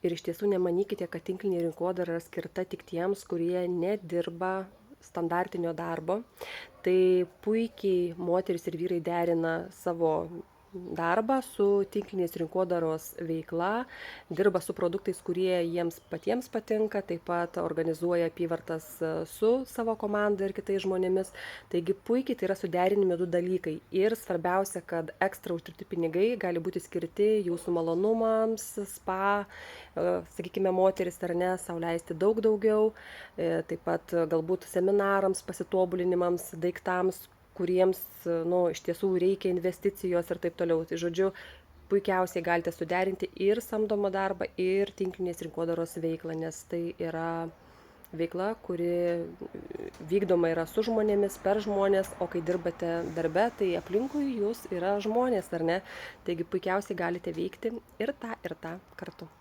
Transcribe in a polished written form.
Ir iš tiesų nemanykite, kad tinklinė rinkodara yra skirta tik tiems, kurie nedirba standartinio darbo. Tai puikiai moteris ir vyrai derina savo darbą su tinklinės rinkodaros veikla, dirba su produktais, kurie jiems patiems patinka, taip pat organizuoja apyvartas su savo komanda ir kitais žmonėmis. Taigi puikiai tai yra suderinami du dalykai. Ir svarbiausia, kad ekstra uždirbti pinigai gali būti skirti jūsų malonumams, spa, sakykime, moteris ar ne, sau leisti daug daugiau, taip pat galbūt seminarams, pasitobulinimams, daiktams, kuriems iš tiesų reikia investicijos ir taip toliau. Tai žodžiu, puikiausiai galite suderinti ir samdomą darbą, ir tinklinės rinkodaros veiklą, nes tai yra veikla, kuri vykdoma yra su žmonėmis, per žmonės, o kai dirbate darbe, tai aplinkui jūs yra žmonės, ar ne? Taigi puikiausiai galite veikti ir tą kartu.